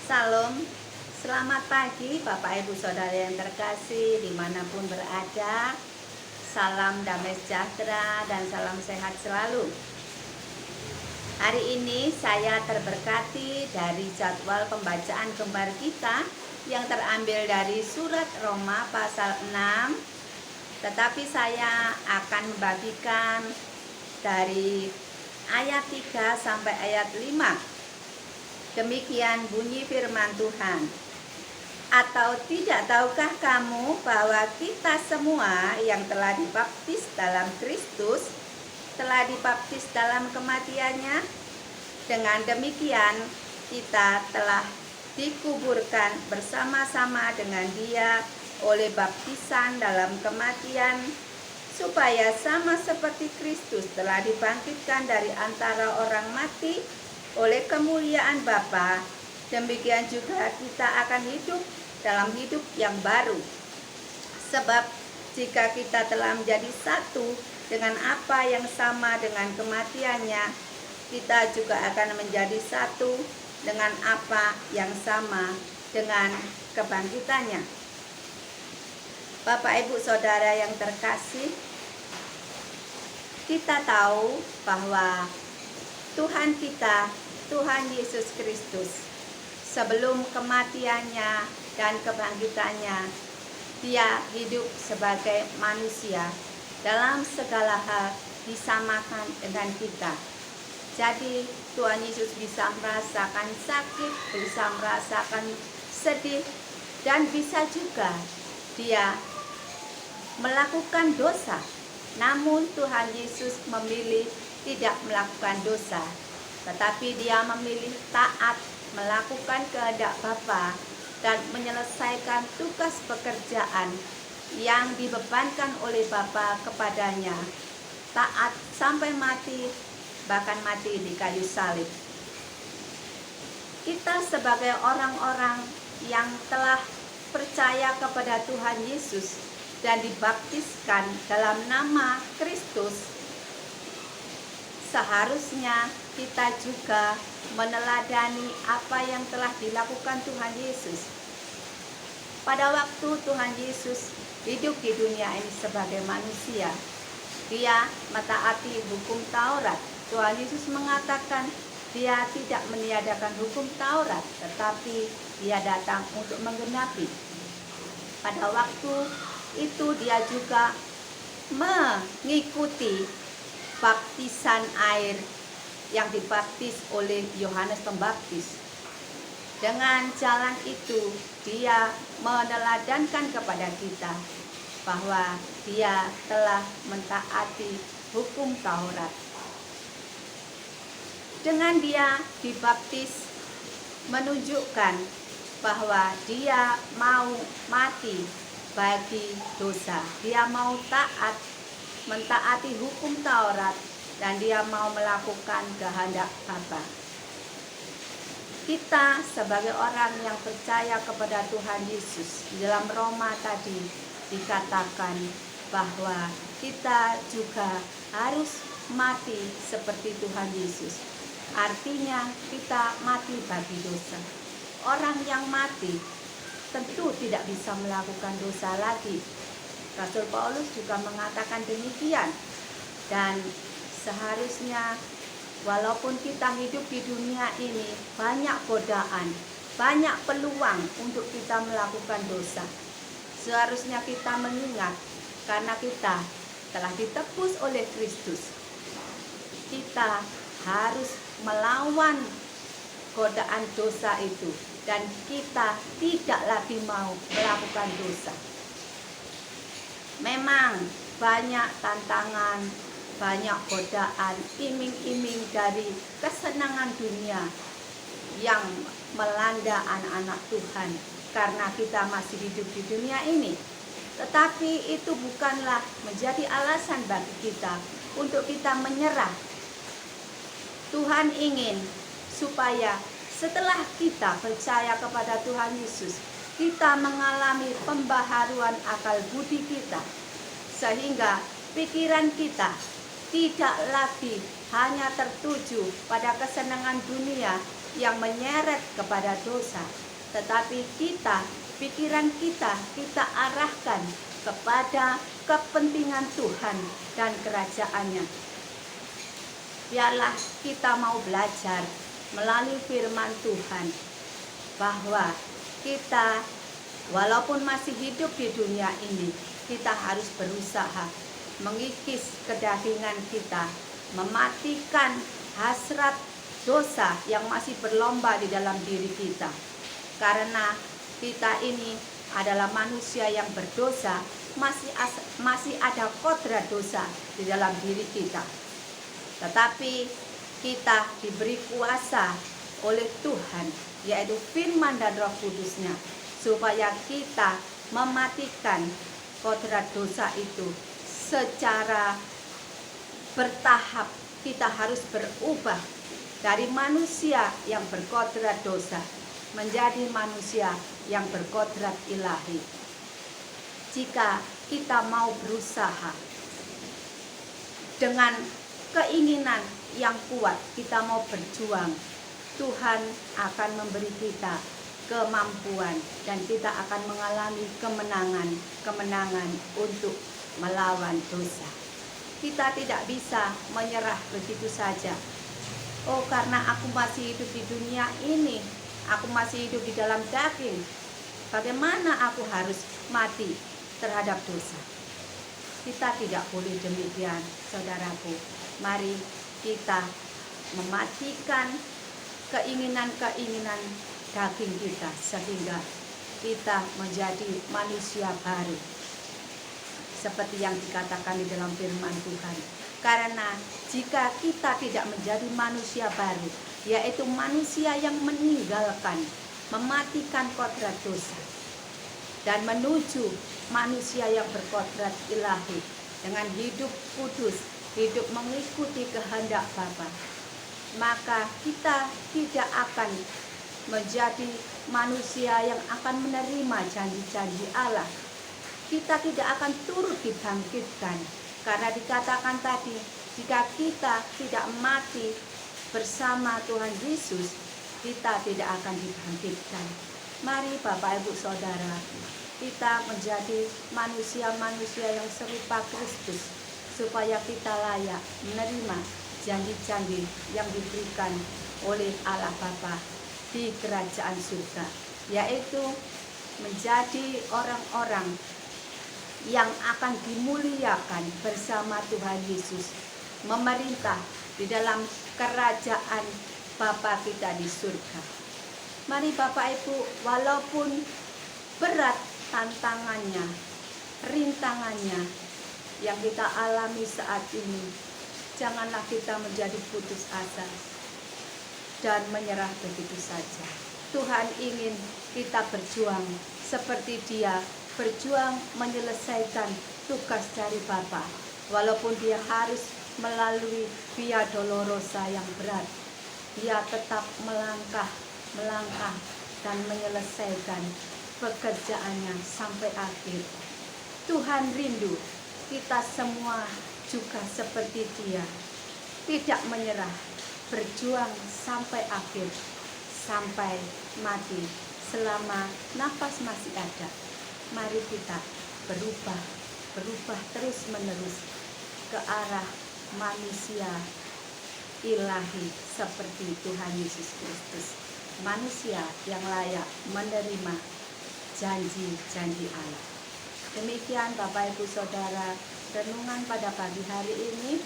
Salam, selamat pagi Bapak Ibu Saudara yang terkasih dimanapun berada. Salam damai sejahtera dan salam sehat selalu. Hari ini saya terberkati dari jadwal pembacaan Kembar kita yang terambil dari surat Roma pasal 6. Tetapi saya akan membagikan dari ayat 3 sampai ayat 5. Demikian bunyi firman Tuhan. Atau tidak tahukah kamu bahwa kita semua yang telah dibaptis dalam Kristus telah dibaptis dalam kematiannya? Dengan demikian kita telah dikuburkan bersama-sama dengan Dia oleh baptisan dalam kematian, supaya sama seperti Kristus telah dibangkitkan dari antara orang mati oleh kemuliaan Bapa, demikian juga kita akan hidup dalam hidup yang baru. Sebab jika kita telah menjadi satu dengan apa yang sama dengan kematiannya, kita juga akan menjadi satu dengan apa yang sama dengan kebangkitannya. Bapak Ibu Saudara yang terkasih, kita tahu bahwa Tuhan kita, Tuhan Yesus Kristus, sebelum kematiannya dan kebangkitannya, Dia hidup sebagai manusia dalam segala hal disamakan dengan kita. Jadi Tuhan Yesus bisa merasakan sakit, bisa merasakan sedih, dan bisa juga Dia melakukan dosa. Namun Tuhan Yesus memilih tidak melakukan dosa, tetapi Dia memilih taat melakukan kehendak Bapa dan menyelesaikan tugas pekerjaan yang dibebankan oleh Bapa kepadanya. Taat sampai mati, bahkan mati di kayu salib. Kita sebagai orang-orang yang telah percaya kepada Tuhan Yesus dan dibaptiskan dalam nama Kristus, seharusnya kita juga meneladani apa yang telah dilakukan Tuhan Yesus. Pada waktu Tuhan Yesus hidup di dunia ini sebagai manusia, Dia mentaati hukum Taurat. Tuhan Yesus mengatakan Dia tidak meniadakan hukum Taurat, tetapi Dia datang untuk menggenapi. Pada waktu itu Dia juga mengikuti baptisan air yang dibaptis oleh Yohanes Pembaptis. Dengan jalan itu Dia meneladankan kepada kita bahwa Dia telah mentaati hukum Taurat. Dengan Dia dibaptis menunjukkan bahwa Dia mau mati bagi dosa. Dia mau taat, mentaati hukum Taurat, dan Dia mau melakukan kehendak Bapa. Kita sebagai orang yang percaya kepada Tuhan Yesus, di dalam Roma tadi dikatakan bahwa kita juga harus mati seperti Tuhan Yesus. Artinya kita mati bagi dosa. Orang yang mati tentu tidak bisa melakukan dosa lagi. Rasul Paulus juga mengatakan demikian. Dan seharusnya walaupun kita hidup di dunia ini, banyak godaan, banyak peluang untuk kita melakukan dosa. Seharusnya kita mengingat, karena kita telah ditebus oleh Kristus, kita harus melawan godaan dosa itu, dan kita tidak lagi mau melakukan dosa. Memang banyak tantangan, banyak godaan, iming-iming dari kesenangan dunia yang melanda anak-anak Tuhan karena kita masih hidup di dunia ini. Tetapi itu bukanlah menjadi alasan bagi kita untuk kita menyerah. Tuhan ingin supaya setelah kita percaya kepada Tuhan Yesus, kita mengalami pembaharuan akal budi kita, sehingga pikiran kita tidak lagi hanya tertuju pada kesenangan dunia yang menyeret kepada dosa, tetapi pikiran kita arahkan kepada kepentingan Tuhan dan kerajaannya. Biarlah kita mau belajar melalui firman Tuhan bahwa kita walaupun masih hidup di dunia ini, kita harus berusaha mengikis kedagingan kita, mematikan hasrat dosa yang masih berlomba di dalam diri kita. Karena kita ini adalah manusia yang berdosa, masih ada kodrat dosa di dalam diri kita. Tetapi kita diberi kuasa oleh Tuhan, yaitu firman dan Roh Kudusnya, supaya kita mematikan kodrat dosa itu secara bertahap. Kita harus berubah dari manusia yang berkodrat dosa menjadi manusia yang berkodrat ilahi. Jika kita mau berusaha dengan keinginan yang kuat, kita mau berjuang, Tuhan akan memberi kita kemampuan dan kita akan mengalami kemenangan untuk melawan dosa. Kita tidak bisa menyerah begitu saja. Oh, karena aku masih hidup di dunia ini, aku masih hidup di dalam daging, bagaimana aku harus mati terhadap dosa? Kita tidak boleh demikian, saudaraku. Mari kita mematikan keinginan-keinginan daging kita sehingga kita menjadi manusia baru, seperti yang dikatakan di dalam firman Tuhan. Karena jika kita tidak menjadi manusia baru, yaitu manusia yang meninggalkan, mematikan kodrat dosa dan menuju manusia yang berkodrat ilahi dengan hidup kudus, hidup mengikuti kehendak Bapa, maka kita tidak akan menjadi manusia yang akan menerima janji-janji Allah. Kita tidak akan turut dibangkitkan, karena dikatakan tadi, jika kita tidak mati bersama Tuhan Yesus, kita tidak akan dibangkitkan. Mari Bapak Ibu Saudara, kita menjadi manusia-manusia yang serupa Kristus, supaya kita layak menerima janji-janji yang diberikan oleh Allah Bapa di kerajaan surga, yaitu menjadi orang-orang yang akan dimuliakan bersama Tuhan Yesus, memerintah di dalam kerajaan Bapa kita di surga. Mari Bapak Ibu, walaupun berat tantangannya, rintangannya yang kita alami saat ini, janganlah kita menjadi putus asa dan menyerah begitu saja. Tuhan ingin kita berjuang seperti Dia berjuang menyelesaikan tugas dari Bapa, walaupun Dia harus melalui via dolorosa yang berat. Dia tetap melangkah dan menyelesaikan pekerjaannya sampai akhir. Tuhan rindu kita semua juga seperti Dia, tidak menyerah, berjuang sampai akhir, sampai mati, selama nafas masih ada. Mari kita berubah terus menerus ke arah manusia ilahi seperti Tuhan Yesus Kristus, manusia yang layak menerima janji-janji Allah. Demikian Bapak Ibu Saudara, renungan pada pagi hari ini.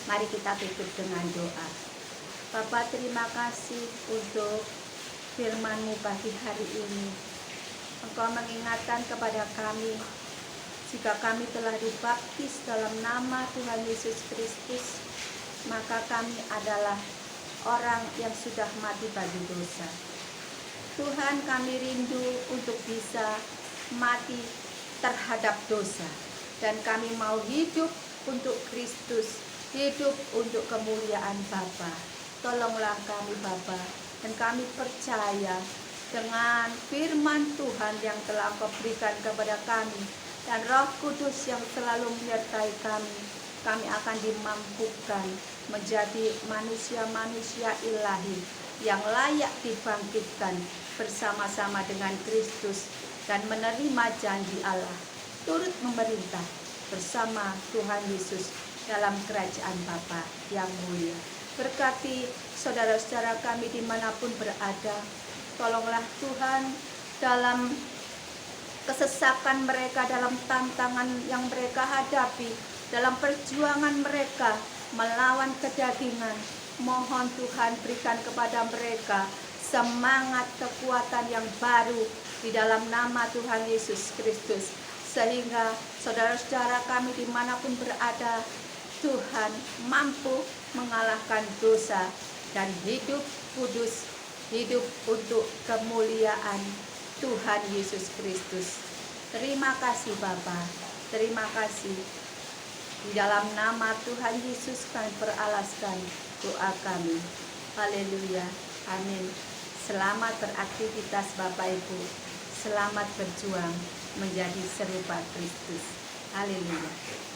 Mari kita tutup dengan doa. Bapa, terima kasih untuk firman-Mu pagi hari ini. Engkau mengingatkan kepada kami, jika kami telah dibaptis dalam nama Tuhan Yesus Kristus, maka kami adalah orang yang sudah mati bagi dosa. Tuhan, kami rindu untuk bisa mati terhadap dosa, dan kami mau hidup untuk Kristus, hidup untuk kemuliaan Bapa. Tolonglah kami Bapa, dan kami percaya dengan firman Tuhan yang telah Engkau berikan kepada kami dan Roh Kudus yang selalu menyertai kami akan dimampukan menjadi manusia-manusia ilahi yang layak dibangkitkan bersama-sama dengan Kristus dan menerima janji Allah, turut memerintah bersama Tuhan Yesus dalam kerajaan Bapa yang mulia. Berkati saudara-saudara kami dimanapun berada. Tolonglah Tuhan dalam kesesakan mereka, dalam tantangan yang mereka hadapi, dalam perjuangan mereka melawan kedagingan. Mohon Tuhan berikan kepada mereka semangat, kekuatan yang baru di dalam nama Tuhan Yesus Kristus, sehingga saudara-saudara kami dimanapun berada, Tuhan mampu mengalahkan dosa dan hidup kudus, hidup untuk kemuliaan Tuhan Yesus Kristus. Terima kasih Bapa, terima kasih. Di dalam nama Tuhan Yesus kami peralaskan doa kami. Haleluya, amin. Selamat beraktivitas Bapak Ibu, selamat berjuang menjadi serupa Kristus. Haleluya.